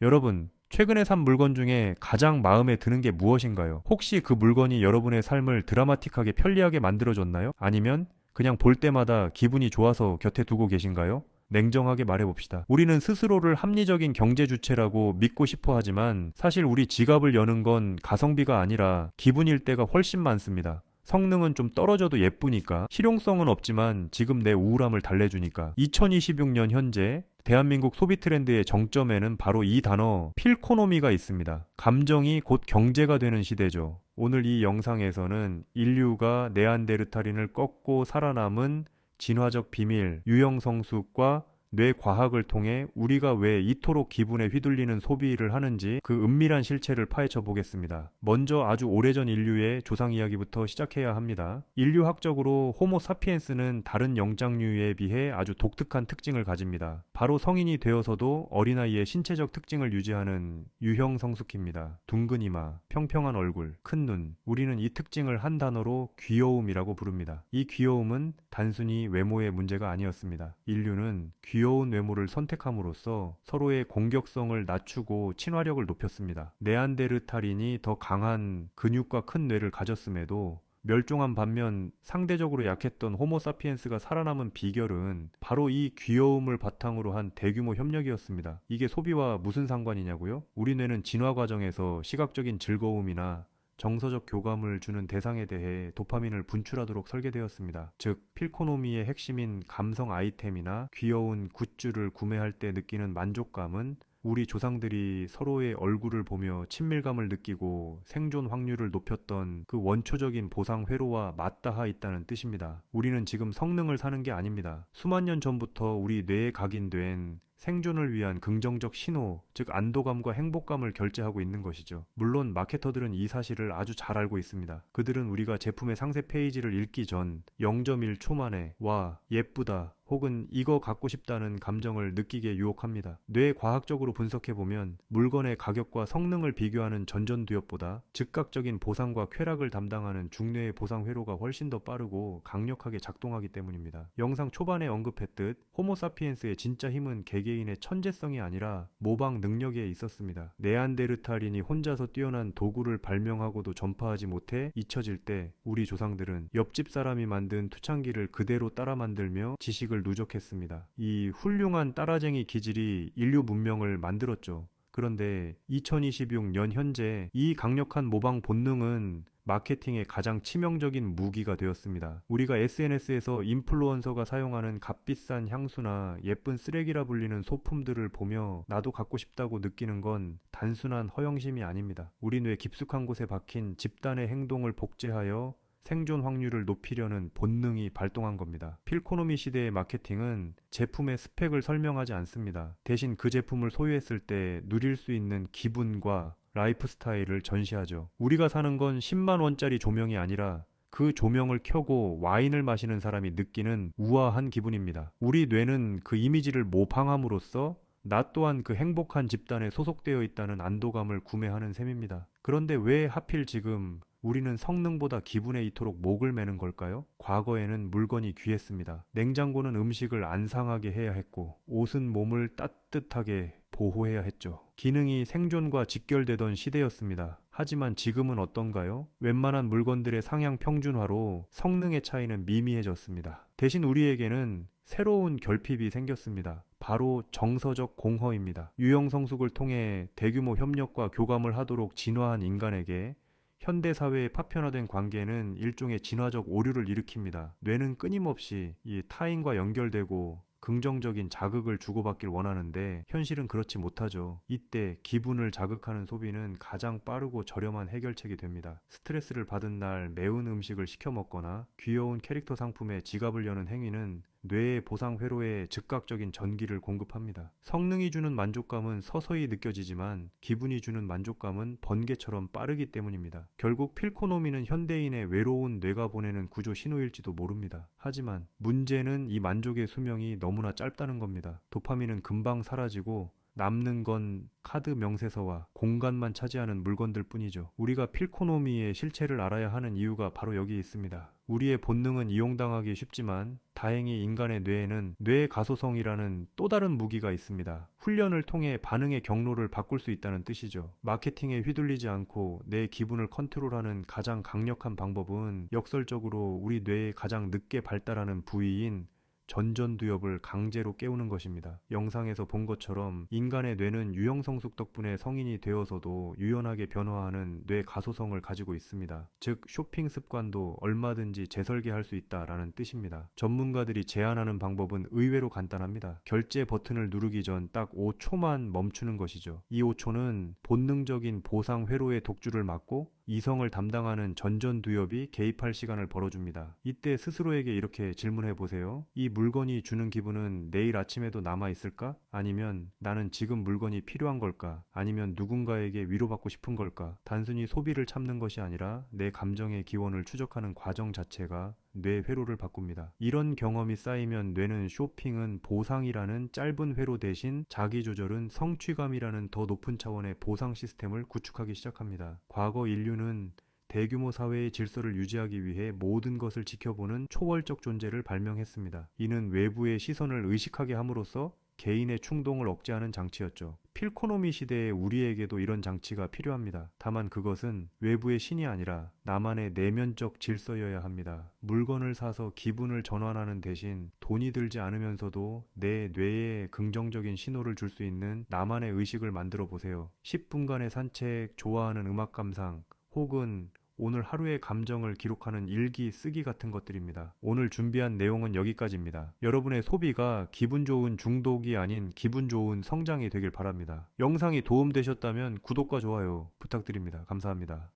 여러분, 최근에 산 물건 중에 가장 마음에 드는 게 무엇인가요? 혹시 그 물건이 여러분의 삶을 드라마틱하게 편리하게 만들어줬나요? 아니면 그냥 볼 때마다 기분이 좋아서 곁에 두고 계신가요? 냉정하게 말해봅시다. 우리는 스스로를 합리적인 경제 주체라고 믿고 싶어 하지만 사실 우리 지갑을 여는 건 가성비가 아니라 기분일 때가 훨씬 많습니다. 성능은 좀 떨어져도 예쁘니까, 실용성은 없지만 지금 내 우울함을 달래주니까. 2026년 현재 대한민국 소비 트렌드의 정점에는 바로 이 단어 필코노미가 있습니다. 감정이 곧 경제가 되는 시대죠. 오늘 이 영상에서는 인류가 네안데르탈인을 꺾고 살아남은 진화적 비밀, 유형성숙과 뇌과학을 통해 우리가 왜 이토록 기분에 휘둘리는 소비를 하는지 그 은밀한 실체를 파헤쳐 보겠습니다. 먼저 아주 오래전 인류의 조상 이야기부터 시작해야 합니다. 인류학적으로 호모 사피엔스는 다른 영장류에 비해 아주 독특한 특징을 가집니다. 바로 성인이 되어서도 어린아이의 신체적 특징을 유지하는 유형성숙입니다. 둥근 이마, 평평한 얼굴, 큰 눈. 우리는 이 특징을 한 단어로 귀여움이라고 부릅니다. 이 귀여움은 단순히 외모의 문제가 아니었습니다. 인류는 귀여운 외모를 선택함으로써 서로의 공격성을 낮추고 친화력을 높였습니다. 네안데르탈인이 더 강한 근육과 큰 뇌를 가졌음에도 멸종한 반면 상대적으로 약했던 호모사피엔스가 살아남은 비결은 바로 이 귀여움을 바탕으로 한 대규모 협력이었습니다. 이게 소비와 무슨 상관이냐고요? 우리 뇌는 진화 과정에서 시각적인 즐거움이나 정서적 교감을 주는 대상에 대해 도파민을 분출하도록 설계되었습니다. 즉, 필코노미의 핵심인 감성 아이템이나 귀여운 굿즈를 구매할 때 느끼는 만족감은 우리 조상들이 서로의 얼굴을 보며 친밀감을 느끼고 생존 확률을 높였던 그 원초적인 보상 회로와 맞닿아 있다는 뜻입니다. 우리는 지금 성능을 사는 게 아닙니다. 수만 년 전부터 우리 뇌에 각인된 생존을 위한 긍정적 신호, 즉 안도감과 행복감을 결제하고 있는 것이죠. 물론 마케터들은 이 사실을 아주 잘 알고 있습니다. 그들은 우리가 제품의 상세 페이지를 읽기 전 0.1초 만에 와, 예쁘다, 혹은 이거 갖고 싶다는 감정을 느끼게 유혹합니다. 뇌과학적으로 분석해보면 물건의 가격과 성능을 비교하는 전전두엽보다 즉각적인 보상과 쾌락을 담당하는 중뇌의 보상 회로가 훨씬 더 빠르고 강력하게 작동하기 때문입니다. 영상 초반에 언급했듯 호모사피엔스의 진짜 힘은 개개인의 천재성이 아니라 모방 능력에 있었습니다. 네안데르탈인이 혼자서 뛰어난 도구를 발명하고도 전파하지 못해 잊혀질 때 우리 조상들은 옆집 사람이 만든 투창기를 그대로 따라 만들며 지식을 누적했습니다. 이 훌륭한 따라쟁이 기질이 인류 문명을 만들었죠. 그런데 2026년 현재 이 강력한 모방 본능은 마케팅의 가장 치명적인 무기가 되었습니다. 우리가 SNS에서 인플루언서가 사용하는 값비싼 향수나 예쁜 쓰레기라 불리는 소품들을 보며 나도 갖고 싶다고 느끼는 건 단순한 허영심이 아닙니다. 우리 뇌 깊숙한 곳에 박힌 집단의 행동을 복제하여 생존 확률을 높이려는 본능이 발동한 겁니다. 필코노미 시대의 마케팅은 제품의 스펙을 설명하지 않습니다. 대신 그 제품을 소유했을 때 누릴 수 있는 기분과 라이프 스타일을 전시하죠. 우리가 사는 건 10만 원짜리 조명이 아니라 그 조명을 켜고 와인을 마시는 사람이 느끼는 우아한 기분입니다. 우리 뇌는 그 이미지를 모방함으로써 나 또한 그 행복한 집단에 소속되어 있다는 안도감을 구매하는 셈입니다. 그런데 왜 하필 지금 우리는 성능보다 기분에 이토록 목을 매는 걸까요? 과거에는 물건이 귀했습니다. 냉장고는 음식을 안 상하게 해야 했고, 옷은 몸을 따뜻하게 보호해야 했죠. 기능이 생존과 직결되던 시대였습니다. 하지만 지금은 어떤가요? 웬만한 물건들의 상향 평준화로 성능의 차이는 미미해졌습니다. 대신 우리에게는 새로운 결핍이 생겼습니다. 바로 정서적 공허입니다. 유형성숙을 통해 대규모 협력과 교감을 하도록 진화한 인간에게 현대사회의 파편화된 관계는 일종의 진화적 오류를 일으킵니다. 뇌는 끊임없이 이 타인과 연결되고 긍정적인 자극을 주고받길 원하는데 현실은 그렇지 못하죠. 이때 기분을 자극하는 소비는 가장 빠르고 저렴한 해결책이 됩니다. 스트레스를 받은 날 매운 음식을 시켜 먹거나 귀여운 캐릭터 상품에 지갑을 여는 행위는 뇌의 보상 회로에 즉각적인 전기를 공급합니다. 성능이 주는 만족감은 서서히 느껴지지만 기분이 주는 만족감은 번개처럼 빠르기 때문입니다. 결국 필코노미는 현대인의 외로운 뇌가 보내는 구조 신호일지도 모릅니다. 하지만 문제는 이 만족의 수명이 너무나 짧다는 겁니다. 도파민은 금방 사라지고 남는 건 카드 명세서와 공간만 차지하는 물건들 뿐이죠. 우리가 필코노미의 실체를 알아야 하는 이유가 바로 여기 있습니다. 우리의 본능은 이용당하기 쉽지만 다행히 인간의 뇌에는 뇌 가소성이라는 또 다른 무기가 있습니다. 훈련을 통해 반응의 경로를 바꿀 수 있다는 뜻이죠. 마케팅에 휘둘리지 않고 내 기분을 컨트롤하는 가장 강력한 방법은 역설적으로 우리 뇌의 가장 늦게 발달하는 부위인 전전두엽을 강제로 깨우는 것입니다. 영상에서 본 것처럼 인간의 뇌는 유형성숙 덕분에 성인이 되어서도 유연하게 변화하는 뇌 가소성을 가지고 있습니다. 즉 쇼핑 습관도 얼마든지 재설계할 수 있다라는 뜻입니다. 전문가들이 제안하는 방법은 의외로 간단합니다. 결제 버튼을 누르기 전 딱 5초만 멈추는 것이죠. 이 5초는 본능적인 보상 회로의 독주를 막고 이성을 담당하는 전전두엽이 개입할 시간을 벌어줍니다. 이때 스스로에게 이렇게 질문해 보세요. 이 물건이 주는 기분은 내일 아침에도 남아있을까? 아니면 나는 지금 물건이 필요한 걸까? 아니면 누군가에게 위로받고 싶은 걸까? 단순히 소비를 참는 것이 아니라 내 감정의 기원을 추적하는 과정 자체가 뇌 회로를 바꿉니다. 이런 경험이 쌓이면 뇌는 쇼핑은 보상이라는 짧은 회로 대신 자기 조절은 성취감이라는 더 높은 차원의 보상 시스템을 구축하기 시작합니다. 과거 인류는 대규모 사회의 질서를 유지하기 위해 모든 것을 지켜보는 초월적 존재를 발명했습니다. 이는 외부의 시선을 의식하게 함으로써 개인의 충동을 억제하는 장치였죠. 필코노미 시대의 우리에게도 이런 장치가 필요합니다. 다만 그것은 외부의 신이 아니라 나만의 내면적 질서여야 합니다. 물건을 사서 기분을 전환하는 대신 돈이 들지 않으면서도 내 뇌에 긍정적인 신호를 줄 수 있는 나만의 의식을 만들어 보세요. 10분간의 산책, 좋아하는 음악 감상, 혹은 오늘 하루의 감정을 기록하는 일기 쓰기 같은 것들입니다. 오늘 준비한 내용은 여기까지입니다. 여러분의 소비가 기분 좋은 중독이 아닌 기분 좋은 성장이 되길 바랍니다. 영상이 도움되셨다면 구독과 좋아요 부탁드립니다. 감사합니다.